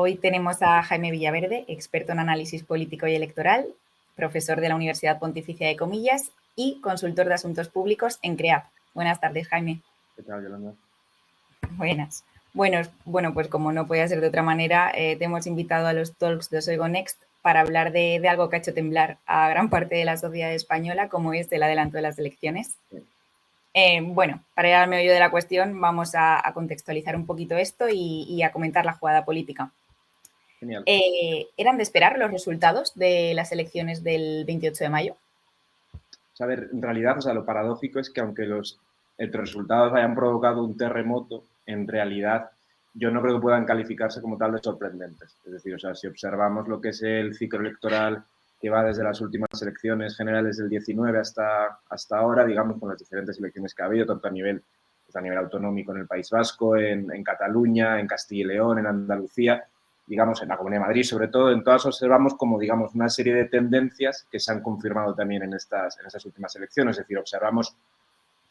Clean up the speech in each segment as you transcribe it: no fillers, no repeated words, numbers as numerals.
Hoy tenemos a Jaime Villaverde, experto en análisis político y electoral, profesor de la Universidad Pontificia de Comillas y consultor de asuntos públicos en CREAP. Buenas tardes, Jaime. ¿Qué tal, Yolanda? Buenas. Bueno, pues como no podía ser de otra manera, te hemos invitado a los talks de Oigo Next para hablar de algo que ha hecho temblar a gran parte de la sociedad española, como es el adelanto de las elecciones. Sí. Bueno, para ir al meollo de la cuestión, vamos a contextualizar un poquito esto y a comentar la jugada política. Genial. ¿Eran de esperar los resultados de las elecciones del 28 de mayo? A ver, en realidad, lo paradójico es que aunque los resultados hayan provocado un terremoto, en realidad yo no creo que puedan calificarse como tal de sorprendentes. Es decir, si observamos lo que es el ciclo electoral que va desde las últimas elecciones generales del 19 hasta ahora, digamos, con las diferentes elecciones que ha habido, tanto a nivel autonómico en el País Vasco, en Cataluña, en Castilla y León, en Andalucía, digamos, en la Comunidad de Madrid, sobre todo, en todas observamos como, digamos, una serie de tendencias que se han confirmado también en estas últimas elecciones. Es decir, observamos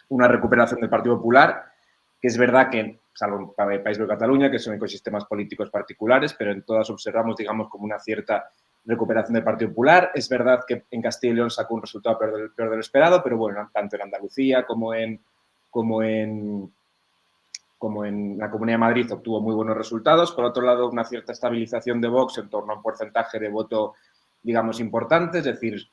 una recuperación del Partido Popular, que es verdad que, salvo el País de Cataluña, que son ecosistemas políticos particulares, pero en todas observamos, digamos, como una cierta recuperación del Partido Popular. Es verdad que en Castilla y León sacó un resultado peor de lo esperado, pero bueno, tanto en Andalucía como en la Comunidad de Madrid obtuvo muy buenos resultados. Por otro lado, una cierta estabilización de Vox en torno a un porcentaje de voto, digamos, importante, es decir,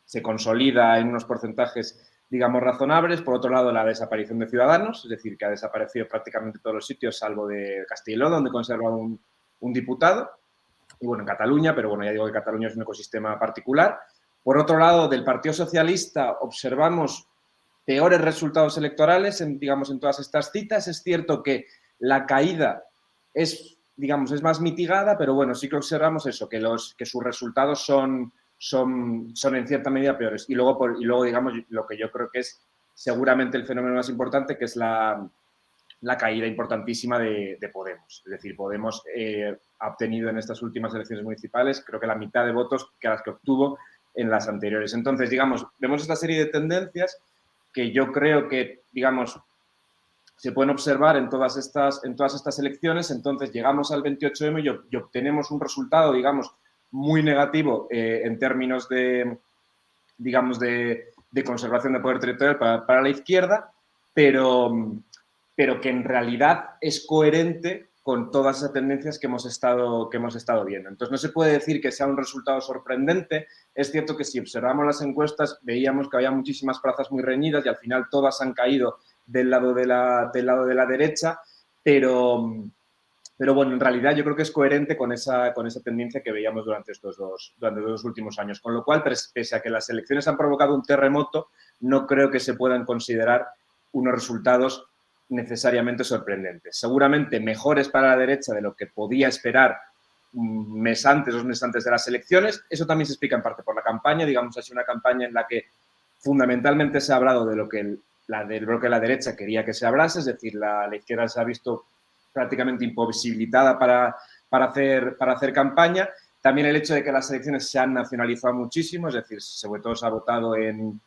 se consolida en unos porcentajes, digamos, razonables. Por otro lado, la desaparición de Ciudadanos, es decir, que ha desaparecido prácticamente todos los sitios, salvo de Castilla y León, donde conserva un diputado. Y bueno, en Cataluña, pero bueno, ya digo que Cataluña es un ecosistema particular. Por otro lado, del Partido Socialista observamos peores resultados electorales en todas estas citas. Es cierto que la caída es más mitigada, pero bueno, sí que observamos eso, que sus resultados son en cierta medida peores. Y luego, digamos, lo que yo creo que es seguramente el fenómeno más importante, que es la caída importantísima de Podemos. Es decir, Podemos ha obtenido en estas últimas elecciones municipales, creo que la mitad de votos que las que obtuvo en las anteriores. Entonces, digamos, vemos esta serie de tendencias que yo creo que, digamos, se pueden observar en todas estas elecciones. Entonces, llegamos al 28M y obtenemos un resultado, digamos, muy negativo en términos de, digamos, de conservación de poder territorial para la izquierda, pero que en realidad es coherente con todas esas tendencias que hemos estado viendo. Entonces, no se puede decir que sea un resultado sorprendente. Es cierto que si observamos las encuestas, veíamos que había muchísimas plazas muy reñidas y al final todas han caído del lado de la derecha, pero bueno, en realidad yo creo que es coherente con esa tendencia que veíamos durante estos dos últimos años. Con lo cual, pese a que las elecciones han provocado un terremoto, no creo que se puedan considerar unos resultados necesariamente sorprendentes. Seguramente mejores para la derecha de lo que podía esperar un mes antes, 2 meses antes de las elecciones. Eso también se explica en parte por la campaña. Digamos, ha sido una campaña en la que fundamentalmente se ha hablado de lo que del bloque de la derecha quería que se hablase, es decir, la izquierda se ha visto prácticamente imposibilitada para hacer campaña. También el hecho de que las elecciones se han nacionalizado muchísimo, es decir, sobre todo se ha votado en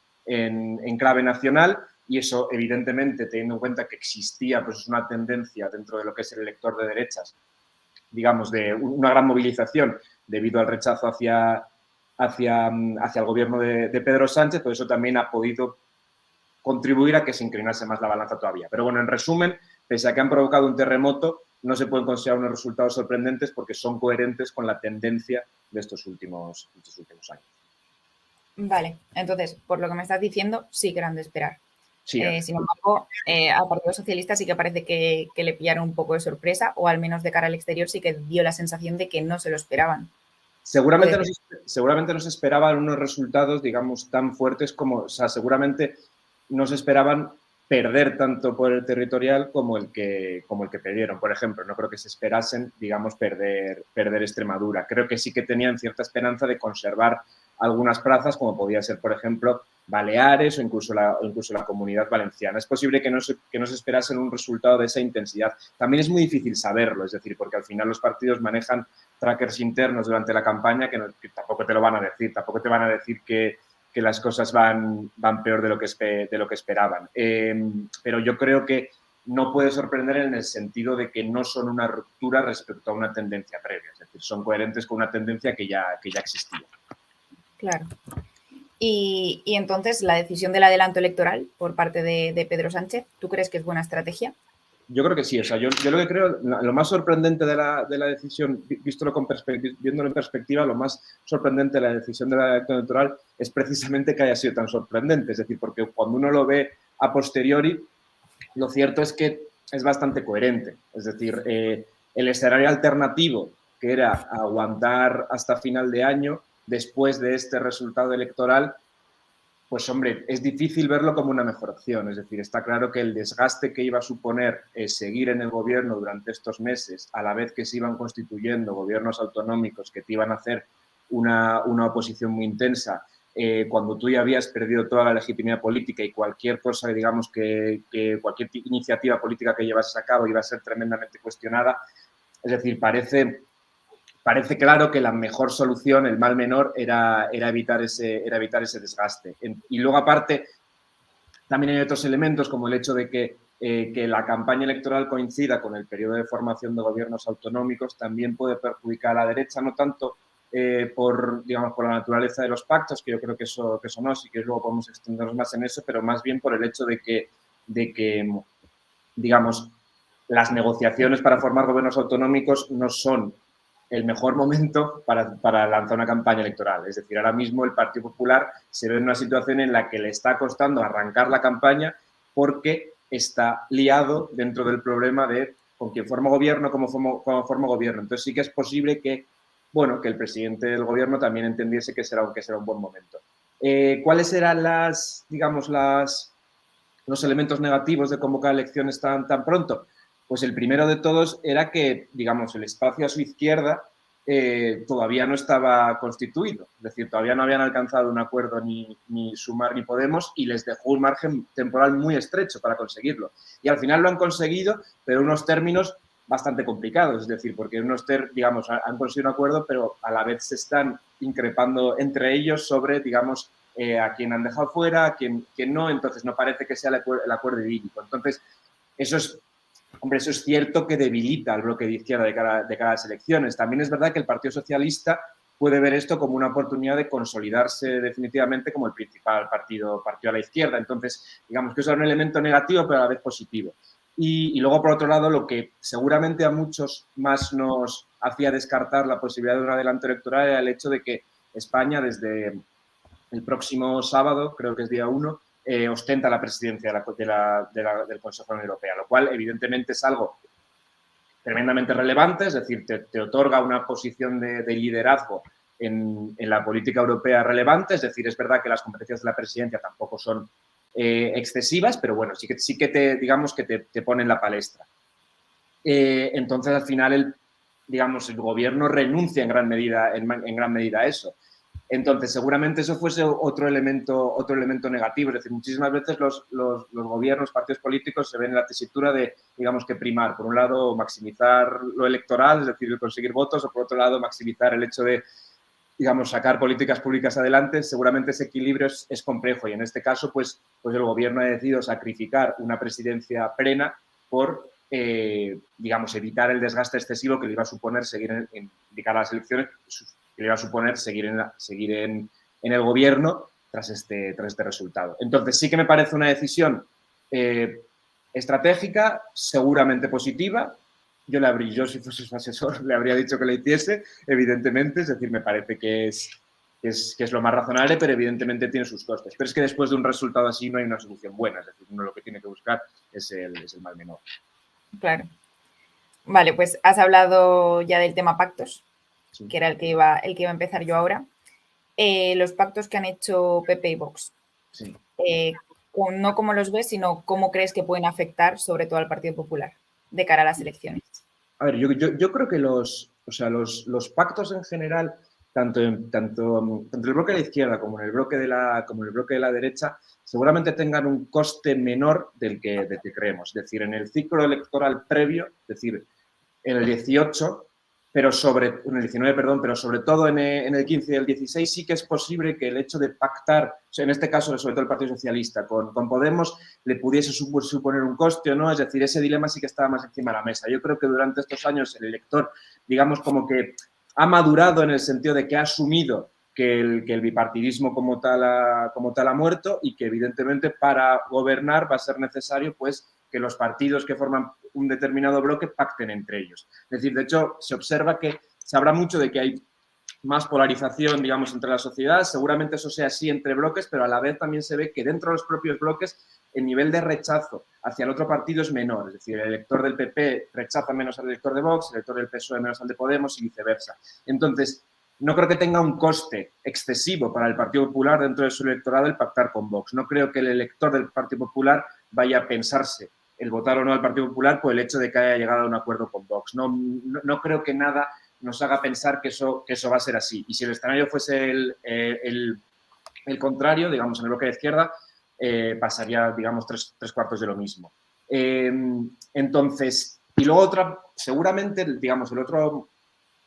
clave nacional, y eso, evidentemente, teniendo en cuenta que existía pues una tendencia dentro de lo que es el elector de derechas, digamos, de una gran movilización debido al rechazo hacia el gobierno de Pedro Sánchez, pues eso también ha podido contribuir a que se inclinase más la balanza todavía. Pero bueno, en resumen, pese a que han provocado un terremoto, no se pueden considerar unos resultados sorprendentes porque son coherentes con la tendencia de estos últimos años. Vale, entonces, por lo que me estás diciendo, sí que eran de esperar. Sí, sin embargo, al Partido Socialista sí que parece que le pillaron un poco de sorpresa, o al menos de cara al exterior sí que dio la sensación de que no se lo esperaban. Seguramente no se esperaban unos resultados, digamos, tan fuertes como, seguramente no se esperaban perder tanto poder territorial como el que perdieron. Por ejemplo, no creo que se esperasen, digamos, perder Extremadura. Creo que sí que tenían cierta esperanza de conservar algunas plazas, como podía ser, por ejemplo, Baleares o incluso la Comunidad Valenciana. Es posible que no se esperasen un resultado de esa intensidad. También es muy difícil saberlo, es decir, porque al final los partidos manejan trackers internos durante la campaña que tampoco te lo van a decir, tampoco te van a decir que las cosas van peor de lo que esperaban. Pero yo creo que no puede sorprender en el sentido de que no son una ruptura respecto a una tendencia previa, es decir, son coherentes con una tendencia que ya existía. Claro. Y entonces, la decisión del adelanto electoral por parte de Pedro Sánchez, ¿tú crees que es buena estrategia? Yo creo que sí. O sea, yo lo que creo, lo más sorprendente de la decisión, viéndolo en perspectiva, lo más sorprendente de la decisión del adelanto electoral es precisamente que haya sido tan sorprendente. Es decir, porque cuando uno lo ve a posteriori, lo cierto es que es bastante coherente. Es decir, el escenario alternativo, que era aguantar hasta final de año, después de este resultado electoral, pues hombre, es difícil verlo como una mejor opción. Es decir, está claro que el desgaste que iba a suponer seguir en el gobierno durante estos meses, a la vez que se iban constituyendo gobiernos autonómicos que te iban a hacer una oposición muy intensa, cuando tú ya habías perdido toda la legitimidad política y cualquier cosa, digamos, que cualquier iniciativa política que llevases a cabo iba a ser tremendamente cuestionada. Es decir, parece claro que la mejor solución, el mal menor, era evitar ese desgaste. Y luego, aparte, también hay otros elementos, como el hecho de que la campaña electoral coincida con el periodo de formación de gobiernos autonómicos, también puede perjudicar a la derecha, no tanto por la naturaleza de los pactos, que yo creo que eso no, sí que luego podemos extendernos más en eso, pero más bien por el hecho de que digamos, las negociaciones para formar gobiernos autonómicos no son el mejor momento para lanzar una campaña electoral. Es decir, ahora mismo el Partido Popular se ve en una situación en la que le está costando arrancar la campaña porque está liado dentro del problema de con quién forma gobierno, cómo forma gobierno. Entonces sí que es posible que, bueno, que el presidente del gobierno también entendiese que será un buen momento. ¿Cuáles eran los elementos negativos de convocar elecciones tan pronto? Pues el primero de todos era que, digamos, el espacio a su izquierda todavía no estaba constituido. Es decir, todavía no habían alcanzado un acuerdo ni Sumar ni Podemos y les dejó un margen temporal muy estrecho para conseguirlo. Y al final lo han conseguido, pero en unos términos bastante complicados. Es decir, porque digamos, han conseguido un acuerdo, pero a la vez se están increpando entre ellos sobre, digamos, a quién han dejado fuera, a quién no. Entonces, no parece que sea el acuerdo idílico. Entonces, eso es cierto que debilita al bloque de izquierda de cara a las elecciones. También es verdad que el Partido Socialista puede ver esto como una oportunidad de consolidarse definitivamente como el principal partido a la izquierda. Entonces, digamos que eso es un elemento negativo, pero a la vez positivo. Y luego, por otro lado, lo que seguramente a muchos más nos hacía descartar la posibilidad de un adelanto electoral era el hecho de que España, desde el próximo sábado, creo que es día 1, ostenta la presidencia del Consejo de la Unión Europea, lo cual evidentemente es algo tremendamente relevante, es decir, te otorga una posición de liderazgo en la política europea relevante. Es decir, es verdad que las competencias de la presidencia tampoco son excesivas, pero bueno, sí que te ponen la palestra. Entonces, al final, el gobierno renuncia en gran medida a eso. Entonces, seguramente eso fuese otro elemento negativo. Es decir, muchísimas veces los gobiernos, partidos políticos se ven en la tesitura de, digamos, que primar. Por un lado, maximizar lo electoral, es decir, conseguir votos, o por otro lado, maximizar el hecho de, digamos, sacar políticas públicas adelante. Seguramente ese equilibrio es complejo y en este caso, pues el gobierno ha decidido sacrificar una presidencia plena por, digamos, evitar el desgaste excesivo que le iba a suponer seguir de cara a las elecciones, que le iba a suponer seguir en el gobierno tras este resultado. Entonces, sí que me parece una decisión estratégica, seguramente positiva. Yo, si fuese su asesor, le habría dicho que la hiciese, evidentemente. Es decir, me parece que es lo más razonable, pero evidentemente tiene sus costes. Pero es que después de un resultado así no hay una solución buena. Es decir, uno lo que tiene que buscar es el mal menor. Claro. Vale, pues has hablado ya del tema pactos, sí, que era el que iba a empezar yo ahora. Los pactos que han hecho PP y Vox. Sí. No cómo los ves, sino cómo crees que pueden afectar sobre todo al Partido Popular de cara a las elecciones. A ver, yo creo que los pactos en general, tanto el bloque de la izquierda como el bloque de la derecha, seguramente tengan un coste menor del que creemos. Es decir, en el ciclo electoral previo, es decir, en el 18, pero en el 19, perdón, pero sobre todo en el 15 y el 16 sí que es posible que el hecho de pactar, o sea, en este caso sobre todo el Partido Socialista, con Podemos, le pudiese suponer un coste o no, es decir, ese dilema sí que estaba más encima de la mesa. Yo creo que durante estos años el elector, digamos, como que ha madurado en el sentido de que ha asumido que el bipartidismo como tal ha muerto y que evidentemente para gobernar va a ser necesario pues que los partidos que forman un determinado bloque pacten entre ellos. Es decir, de hecho, se observa que se habla mucho de que hay más polarización, digamos, entre la sociedad. Seguramente eso sea así entre bloques, pero a la vez también se ve que dentro de los propios bloques el nivel de rechazo hacia el otro partido es menor. Es decir, el elector del PP rechaza menos al elector de Vox, el elector del PSOE menos al de Podemos y viceversa. Entonces, no creo que tenga un coste excesivo para el Partido Popular dentro de su electorado el pactar con Vox. No creo que el elector del Partido Popular vaya a pensarse el votar o no al Partido Popular por el hecho de que haya llegado a un acuerdo con Vox. No creo que nada nos haga pensar que eso va a ser así. Y si el escenario fuese el contrario, digamos, en el bloque de izquierda, pasaría, digamos, tres cuartos de lo mismo. Entonces, y luego seguramente, digamos, el otro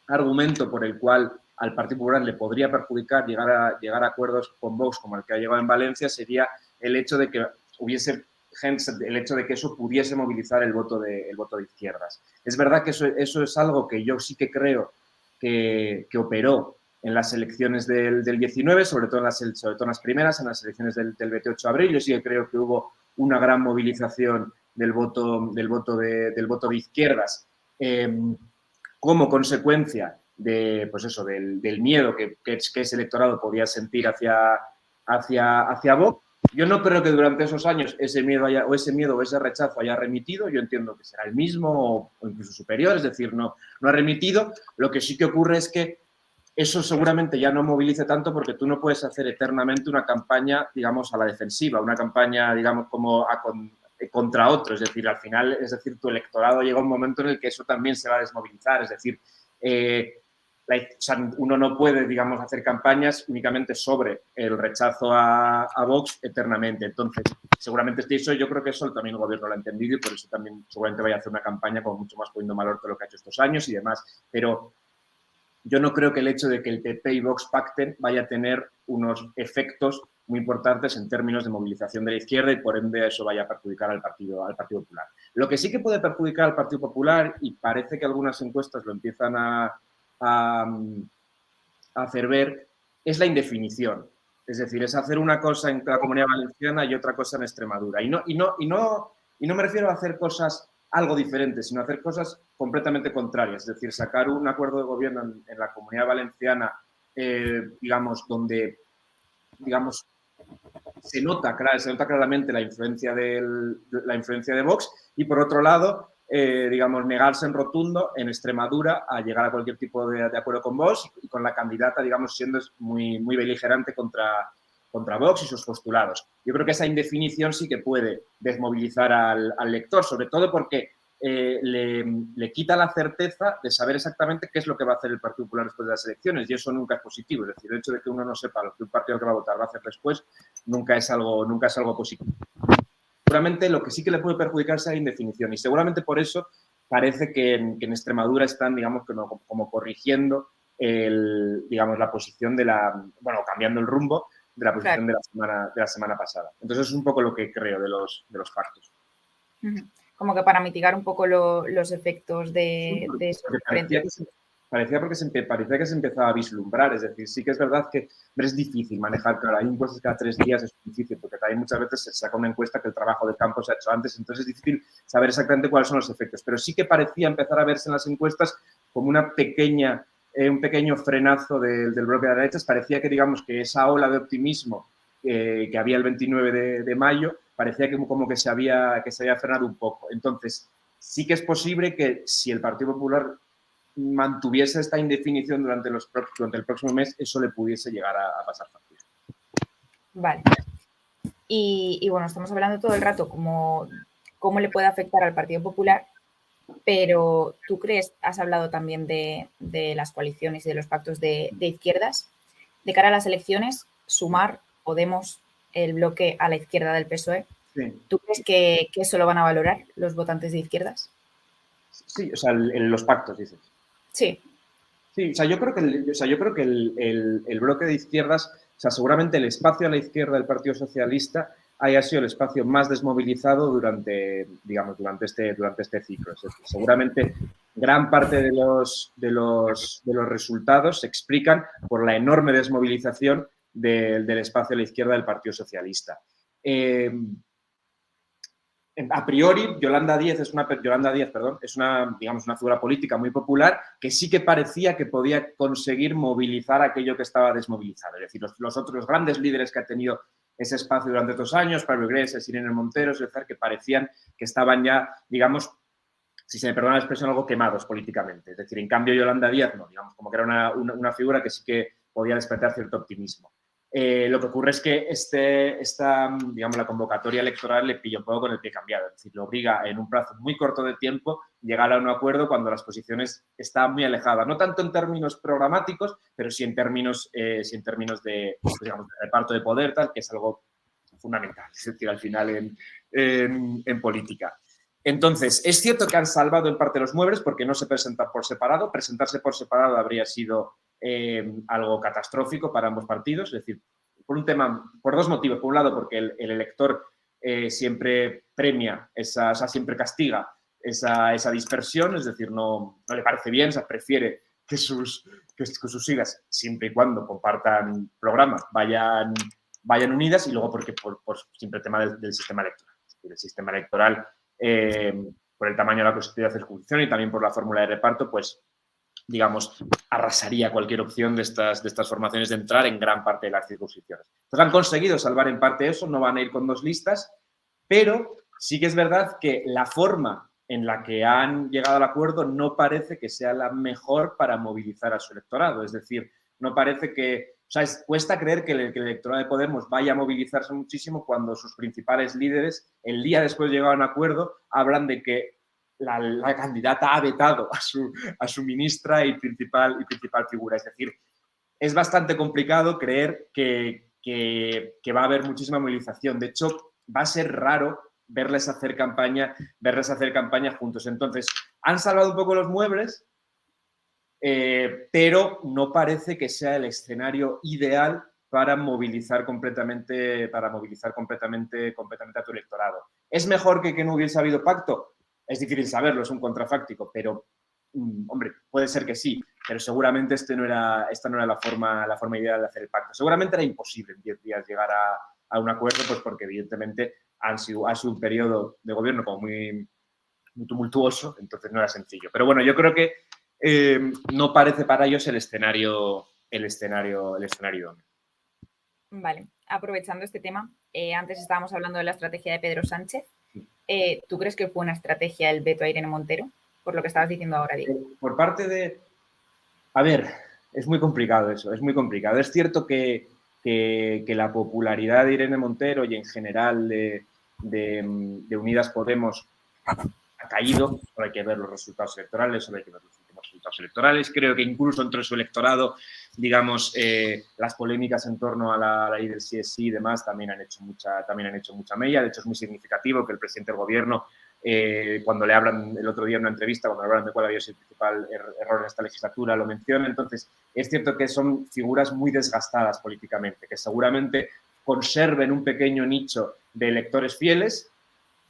argumento por el cual al Partido Popular le podría perjudicar llegar a acuerdos con Vox como el que ha llegado en Valencia sería el hecho de que hubiese el hecho de que eso pudiese movilizar el voto de izquierdas. Es verdad que eso es algo que yo sí que creo que operó en las elecciones del 19, sobre todo en las primeras, en las elecciones del 28 de abril. Yo sí que creo que hubo una gran movilización del voto de izquierdas como consecuencia de, pues eso, del miedo que ese electorado podía sentir hacia Vox. Yo no creo que durante esos años ese miedo o ese rechazo haya remitido. Yo entiendo que será el mismo o incluso superior, es decir, no ha remitido. Lo que sí que ocurre es que eso seguramente ya no movilice tanto porque tú no puedes hacer eternamente una campaña, digamos, a la defensiva, una campaña, digamos, como contra otro. Es decir, al final, tu electorado llega un momento en el que eso también se va a desmovilizar. Es decir, uno no puede, digamos, hacer campañas únicamente sobre el rechazo a Vox eternamente. Entonces, seguramente yo creo que eso también el gobierno lo ha entendido y por eso también seguramente vaya a hacer una campaña con mucho más poniendo valor todo lo que ha hecho estos años y demás. Pero yo no creo que el hecho de que el PP y Vox pacten vaya a tener unos efectos muy importantes en términos de movilización de la izquierda y por ende eso vaya a perjudicar al Partido Popular. Lo que sí que puede perjudicar al Partido Popular, y parece que algunas encuestas lo empiezan a hacer ver, es la indefinición. Es decir, es hacer una cosa en la Comunidad Valenciana y otra cosa en Extremadura. Y no me refiero a hacer cosas algo diferentes, sino hacer cosas completamente contrarias. Es decir, sacar un acuerdo de gobierno en la Comunidad Valenciana, digamos, donde, digamos, se nota claramente la influencia de Vox y, por otro lado, digamos, negarse en rotundo en Extremadura a llegar a cualquier tipo de acuerdo con Vox y con la candidata, digamos, siendo muy, muy beligerante contra Vox y sus postulados. Yo creo que esa indefinición sí que puede desmovilizar al lector, sobre todo porque le quita la certeza de saber exactamente qué es lo que va a hacer el Partido Popular después de las elecciones y eso nunca es positivo. Es decir, el hecho de que uno no sepa lo que un partido que va a votar va a hacer después nunca es algo positivo. Seguramente lo que sí que le puede perjudicar es la indefinición y seguramente por eso parece que en Extremadura están, digamos, como corrigiendo digamos, la posición cambiando el rumbo de la posición de la semana pasada. Entonces es un poco lo que creo de los pactos. Como que para mitigar un poco los efectos de eso. Parecía que se empezaba a vislumbrar, es decir, sí que es verdad que es difícil manejar, claro, hay encuestas cada 3 días, es difícil, porque también muchas veces se saca una encuesta que el trabajo de campo se ha hecho antes, entonces es difícil saber exactamente cuáles son los efectos, pero sí que parecía empezar a verse en las encuestas como un pequeño frenazo del bloque de derechas, parecía que, digamos, que esa ola de optimismo que había el 29 de mayo, parecía que como que se había frenado un poco. Entonces, sí que es posible que si el Partido Popular mantuviese esta indefinición durante el próximo mes, eso le pudiese llegar a pasar factura. Vale. Y bueno, estamos hablando todo el rato cómo le puede afectar al Partido Popular, pero ¿tú crees, has hablado también de las coaliciones y de los pactos de izquierdas, de cara a las elecciones, Sumar, Podemos, el bloque a la izquierda del PSOE, sí. ¿Tú crees que eso lo van a valorar los votantes de izquierdas? Sí, o sea, los pactos, dices. Sí. Sí, o sea, yo creo que el bloque de izquierdas, o sea, seguramente el espacio a la izquierda del Partido Socialista haya sido el espacio más desmovilizado durante, digamos, durante este ciclo. Es decir, seguramente gran parte de los resultados se explican por la enorme desmovilización del espacio a la izquierda del Partido Socialista. A priori, Yolanda Díaz, es una, digamos, una figura política muy popular que sí que parecía que podía conseguir movilizar aquello que estaba desmovilizado. Es decir, los otros grandes líderes que ha tenido ese espacio durante 2 años, Pablo Iglesias, Irene Montero, es decir, que parecían que estaban ya, digamos, si se me perdona la expresión, algo quemados políticamente. Es decir, en cambio, Yolanda Díaz no, digamos, como que era una figura que sí que podía despertar cierto optimismo. Lo que ocurre es que digamos, la convocatoria electoral le pilla un poco con el pie cambiado, es decir, lo obliga en un plazo muy corto de tiempo llegar a un acuerdo cuando las posiciones están muy alejadas, no tanto en términos programáticos, pero sí en términos de, pues, digamos, de reparto de poder, tal, que es algo fundamental, es decir, al final en política. Entonces, es cierto que han salvado en parte los muebles porque no se presentan por separado. Presentarse por separado habría sido algo catastrófico para ambos partidos, es decir, por 2 motivos. Por un lado, porque el elector siempre premia, siempre castiga esa dispersión, es decir, no le parece bien, o sea, prefiere que sus siglas, siempre y cuando compartan programas, vayan unidas, y luego porque por simple tema del sistema electoral. Es decir, el sistema electoral, por el tamaño de la circunscripción y también por la fórmula de reparto, pues, digamos, arrasaría cualquier opción de estas formaciones de entrar en gran parte de las circunscripciones. Entonces han conseguido salvar en parte eso, no van a ir con 2 listas, pero sí que es verdad que la forma en la que han llegado al acuerdo no parece que sea la mejor para movilizar a su electorado. Es decir, no parece que... O sea, cuesta creer que el electorado de Podemos vaya a movilizarse muchísimo cuando sus principales líderes, el día después de llegar a un acuerdo, hablan de que la candidata ha vetado a su ministra y principal figura. Es decir, es bastante complicado creer que va a haber muchísima movilización. De hecho, va a ser raro verles hacer campaña juntos. Entonces, han salvado un poco los muebles, pero no parece que sea el escenario ideal para movilizar completamente a tu electorado. ¿Es mejor que no hubiese habido pacto? Es difícil saberlo, es un contrafáctico, pero, hombre, puede ser que sí, pero seguramente esta no era la forma ideal de hacer el pacto. Seguramente era imposible en 10 días llegar a un acuerdo, pues porque evidentemente ha sido un periodo de gobierno como muy, muy tumultuoso, entonces no era sencillo. Pero bueno, yo creo que no parece para ellos el escenario idóneo. Vale, aprovechando este tema, antes estábamos hablando de la estrategia de Pedro Sánchez. ¿Tú crees que fue una estrategia el veto a Irene Montero? Por lo que estabas diciendo ahora, Diego. Por parte de... A ver, es muy complicado eso, es muy complicado. Es cierto que la popularidad de Irene Montero y en general de Unidas Podemos ha caído. Solo hay que ver los resultados electorales, solo hay que ver los últimos resultados electorales. Creo que incluso entre su electorado, digamos, las polémicas en torno a la ley del sí es sí y demás también han hecho mucha mella. De hecho, es muy significativo que el presidente del gobierno, cuando le hablan el otro día en una entrevista, cuando le hablan de cuál había sido el principal error en esta legislatura, lo menciona. Entonces, es cierto que son figuras muy desgastadas políticamente, que seguramente conserven un pequeño nicho de electores fieles,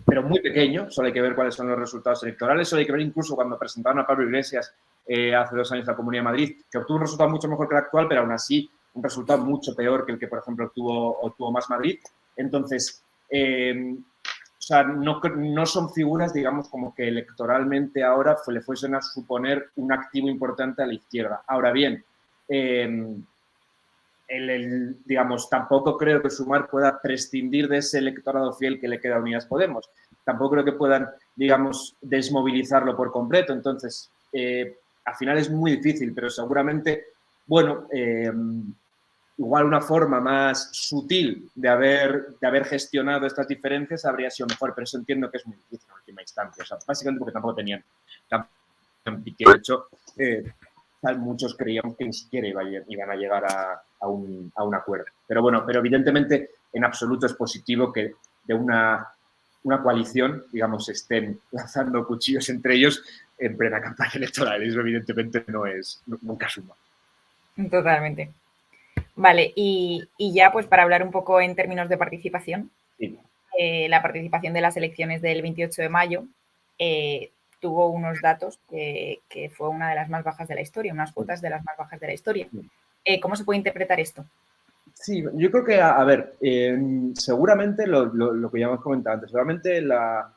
pero muy pequeño. Solo hay que ver cuáles son los resultados electorales. Solo hay que ver incluso cuando presentaron a Pablo Iglesias hace 2 años en la Comunidad de Madrid, que obtuvo un resultado mucho mejor que el actual, pero aún así un resultado mucho peor que el que, por ejemplo, obtuvo Más Madrid. Entonces, o sea, no son figuras, digamos, como que electoralmente ahora le fuesen a suponer un activo importante a la izquierda. Ahora bien, digamos, tampoco creo que Sumar pueda prescindir de ese electorado fiel que le queda a Unidas Podemos. Tampoco creo que puedan, digamos, desmovilizarlo por completo. Entonces, al final es muy difícil, pero seguramente, bueno, igual una forma más sutil de haber gestionado estas diferencias habría sido mejor, pero eso entiendo que es muy difícil en última instancia. O sea, básicamente porque tampoco tenían pique. De hecho, muchos creíamos que ni siquiera iban a llegar a un acuerdo. Pero bueno, evidentemente en absoluto es positivo que de una coalición, digamos, estén lanzando cuchillos entre ellos, en plena campaña electoral. Eso evidentemente nunca suma. Totalmente. Vale, y ya pues para hablar un poco en términos de participación, Sí. La participación de las elecciones del 28 de mayo tuvo unos datos que fue una de las más bajas de la historia, unas cuotas de las más bajas de la historia. ¿Cómo se puede interpretar esto? Sí, yo creo que, a ver, seguramente lo que ya hemos comentado antes, seguramente la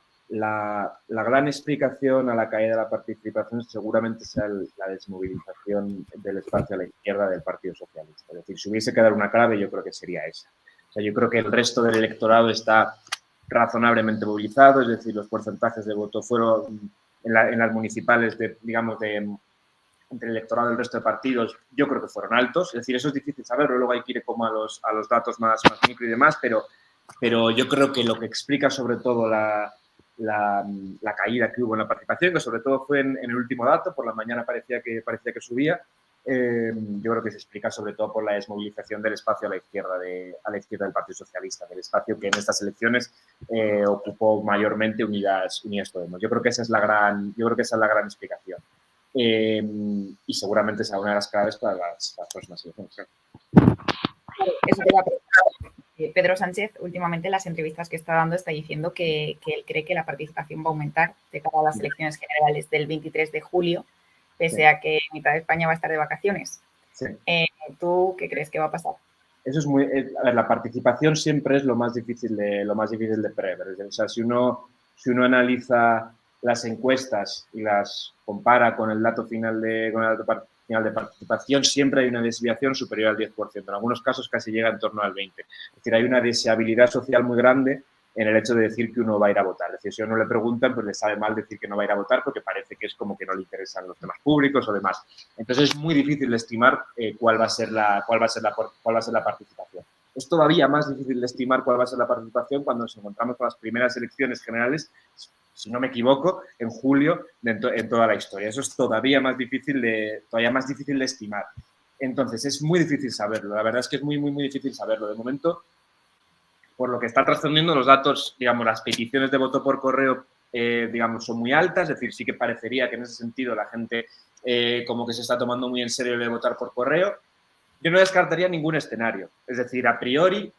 gran explicación a la caída de la participación seguramente sea la desmovilización del espacio a la izquierda del Partido Socialista. Es decir, si hubiese que dar una clave, yo creo que sería esa. O sea, yo creo que el resto del electorado está razonablemente movilizado, es decir, los porcentajes de voto fueron en las municipales, entre el electorado del resto de partidos, yo creo que fueron altos. Es decir, eso es difícil saberlo, luego hay que ir como a los datos más micro y demás, pero yo creo que lo que explica sobre todo la caída que hubo en la participación, que sobre todo fue en el último dato, por la mañana parecía que subía, yo creo que se explica sobre todo por la desmovilización del espacio a la izquierda del Partido Socialista, del espacio que en estas elecciones ocupó mayormente Unidas Podemos. Yo creo que esa es la gran explicación. Y seguramente será una de las claves para las próximas elecciones. Eso te va a preguntar. Pedro Sánchez, últimamente en las entrevistas que está dando, está diciendo que él cree que la participación va a aumentar de cara a las elecciones generales del 23 de julio, pese a que mitad de España va a estar de vacaciones. Sí. ¿Tú qué crees que va a pasar? Eso es muy... A ver, la participación siempre es lo más difícil de prever. O sea, si uno analiza las encuestas y las compara con el dato final de participación, siempre hay una desviación superior al 10%. En algunos casos casi llega en torno al 20%. Es decir, hay una deseabilidad social muy grande en el hecho de decir que uno va a ir a votar. Es decir, si a uno le preguntan, pues le sabe mal decir que no va a ir a votar porque parece que es como que no le interesan los temas públicos o demás. Entonces es muy difícil de estimar cuál va a ser la participación. Es todavía más difícil de estimar cuál va a ser la participación cuando nos encontramos con las primeras elecciones generales, si no me equivoco, en julio en toda la historia. Eso es todavía más difícil de estimar. Entonces, es muy difícil saberlo. La verdad es que es muy, muy, muy difícil saberlo. De momento, por lo que está trascendiendo, los datos, digamos, las peticiones de voto por correo, digamos, son muy altas. Es decir, sí que parecería que en ese sentido la gente como que se está tomando muy en serio el de votar por correo. Yo no descartaría ningún escenario. Es decir, a priori,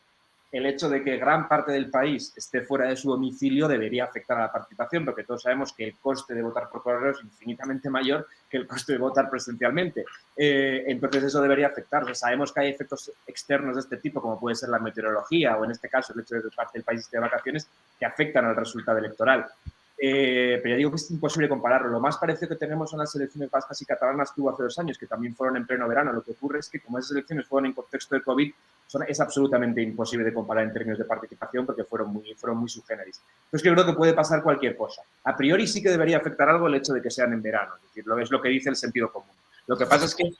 el hecho de que gran parte del país esté fuera de su domicilio debería afectar a la participación, porque todos sabemos que el coste de votar por correo es infinitamente mayor que el coste de votar presencialmente. Entonces eso debería afectar. O sea, sabemos que hay efectos externos de este tipo, como puede ser la meteorología o en este caso el hecho de que parte del país esté de vacaciones, que afectan al resultado electoral. Pero ya digo que es imposible compararlo. Lo más parecido que tenemos son las elecciones vascas y catalanas que hubo hace 2 años, que también fueron en pleno verano. Lo que ocurre es que como esas elecciones fueron en contexto de COVID, es absolutamente imposible de comparar en términos de participación porque fueron muy subgéneris. Entonces yo creo que puede pasar cualquier cosa. A priori sí que debería afectar algo el hecho de que sean en verano, es decir, es lo que dice el sentido común. Lo que pasa es que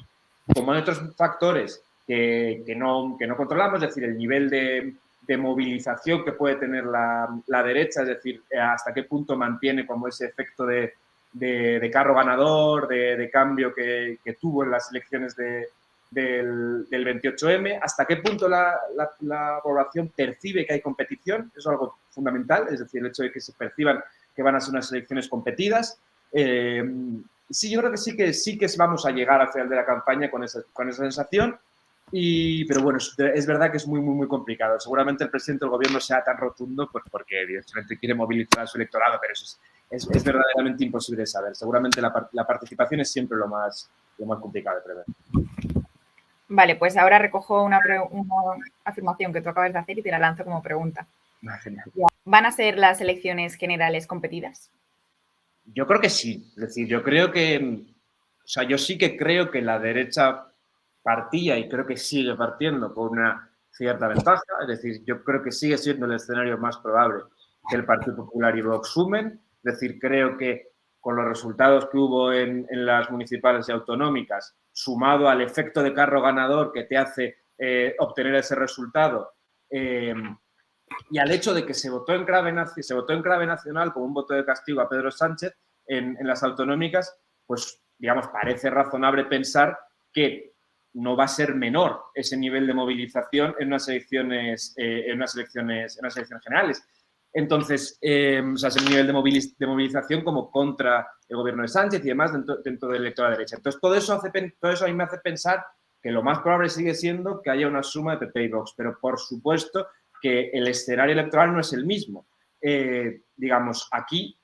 como hay otros factores que no controlamos, es decir, el nivel de movilización que puede tener la derecha, es decir, hasta qué punto mantiene como ese efecto de carro ganador, de cambio que tuvo en las elecciones del 28M, hasta qué punto la población percibe que hay competición, eso es algo fundamental, es decir, el hecho de que se perciban que van a ser unas elecciones competidas. Sí, yo creo que sí que vamos a llegar al final de la campaña con esa sensación. Pero bueno, es verdad que es muy, muy, muy complicado. Seguramente el presidente del gobierno sea tan rotundo pues porque evidentemente quiere movilizar a su electorado, pero eso es verdaderamente imposible de saber. Seguramente la participación es siempre lo más complicado de prever. Vale, pues ahora recojo una afirmación que tú acabas de hacer y te la lanzo como pregunta. Genial. ¿Van a ser las elecciones generales competidas? Yo creo que sí. Es decir, yo creo que... O sea, yo sí que creo que la derecha partía y creo que sigue partiendo con una cierta ventaja. Es decir, yo creo que sigue siendo el escenario más probable que el Partido Popular y Vox sumen. Es decir, creo que con los resultados que hubo en las municipales y autonómicas, sumado al efecto de carro ganador que te hace obtener ese resultado, y al hecho de que se votó en clave nacional como un voto de castigo a Pedro Sánchez en las autonómicas, pues, digamos, parece razonable pensar que no va a ser menor ese nivel de movilización en unas elecciones generales. Entonces, o sea, es el nivel de movilización como contra el gobierno de Sánchez y demás dentro del electorado de derecha. Entonces, todo eso a mí me hace pensar que lo más probable sigue siendo que haya una suma de PP y Vox, pero por supuesto que el escenario electoral no es el mismo. Digamos, aquí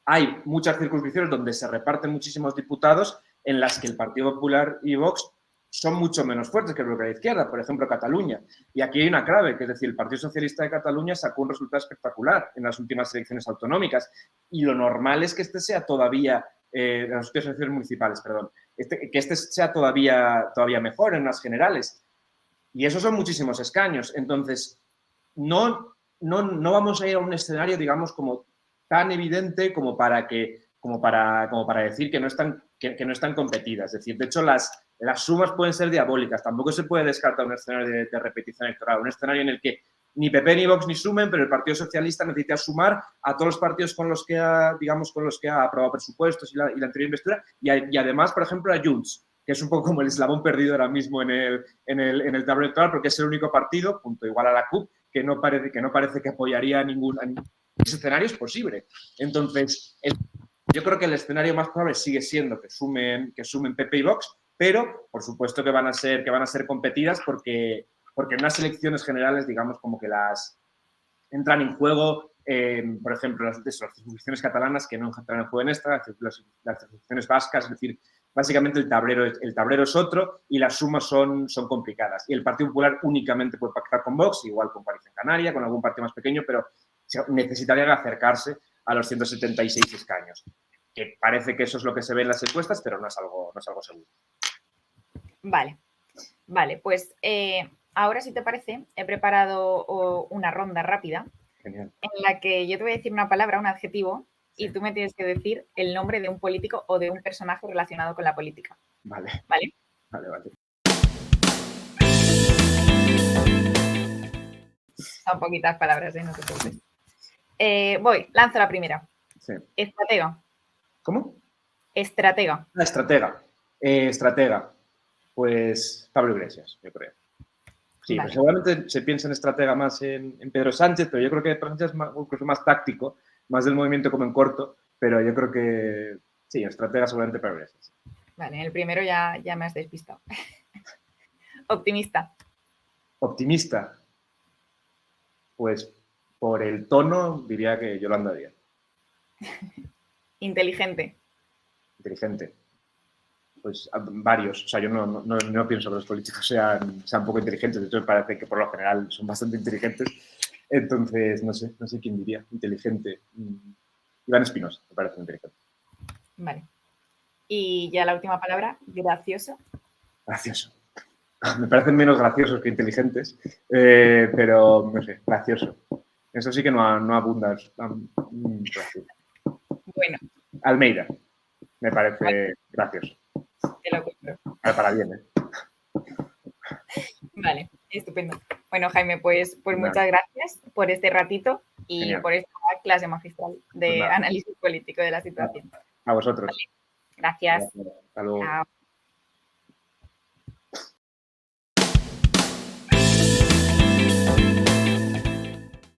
hay muchas circunscripciones donde se reparten muchísimos diputados en las que el Partido Popular y Vox son mucho menos fuertes que el bloque de la izquierda, por ejemplo, Cataluña. Y aquí hay una clave, que es decir, el Partido Socialista de Cataluña sacó un resultado espectacular en las últimas elecciones autonómicas y lo normal es que este sea todavía, las últimas elecciones municipales, perdón, que este sea todavía mejor en las generales. Y esos son muchísimos escaños. Entonces, no vamos a ir a un escenario, digamos, como tan evidente como para decir que no están competidas. Es decir, de hecho, las sumas pueden ser diabólicas. Tampoco se puede descartar un escenario de repetición electoral, un escenario en el que ni PP ni Vox ni sumen, pero el Partido Socialista necesita sumar a todos los partidos con los que ha aprobado presupuestos y la anterior investidura, y además, por ejemplo, a Junts, que es un poco como el eslabón perdido ahora mismo en el tablero electoral, porque es el único partido, punto igual a la CUP, que no parece que apoyaría a ningún ese escenario es posible. Entonces, yo creo que el escenario más probable sigue siendo que sumen PP y Vox, pero por supuesto que van a ser competidas porque en unas elecciones generales, digamos, como que las entran en juego, por ejemplo, las circunscripciones catalanas que no entran en juego en esta, las circunscripciones vascas, es decir, básicamente el tablero es otro y las sumas son complicadas. Y el Partido Popular únicamente puede pactar con Vox, igual con Coalición Canaria, con algún partido más pequeño, pero necesitarían acercarse a los 176 escaños. Que parece que eso es lo que se ve en las encuestas, pero no es algo seguro. Vale, pues ahora, si te parece, he preparado una ronda rápida. Genial. En la que yo te voy a decir una palabra, un adjetivo, sí, y tú me tienes que decir el nombre de un político o de un personaje relacionado con la política. Vale. Son poquitas palabras, no te preocupes. Lanzo la primera. Sí. Estratega. ¿Cómo? Estratega. Estratega. Pues Pablo Iglesias, yo creo. Sí, vale. Pues seguramente se piensa en estratega más en Pedro Sánchez, pero yo creo que Pedro Sánchez es más táctico, más del movimiento como en corto, pero yo creo que sí, estratega seguramente Pablo Iglesias. Vale, en el primero ya me has despistado. Optimista. Optimista. Pues por el tono diría que Yolanda Díaz. Inteligente. Pues varios. O sea, yo no pienso que los políticos sean poco inteligentes. De hecho, me parece que por lo general son bastante inteligentes. Entonces, no sé quién diría. Inteligente. Iván Espinosa, me parece inteligente. Vale. Y ya la última palabra, gracioso. Gracioso. Me parecen menos graciosos que inteligentes, pero, no sé, gracioso. Eso sí que no abunda. Bueno. Almeida. Me parece gracioso. Te lo compro. Para bien, Vale, estupendo. Bueno, Jaime, pues muchas gracias por este ratito y genial, por esta clase magistral de análisis político de la situación. A vosotros. Vale. Gracias. Hasta luego. Chao.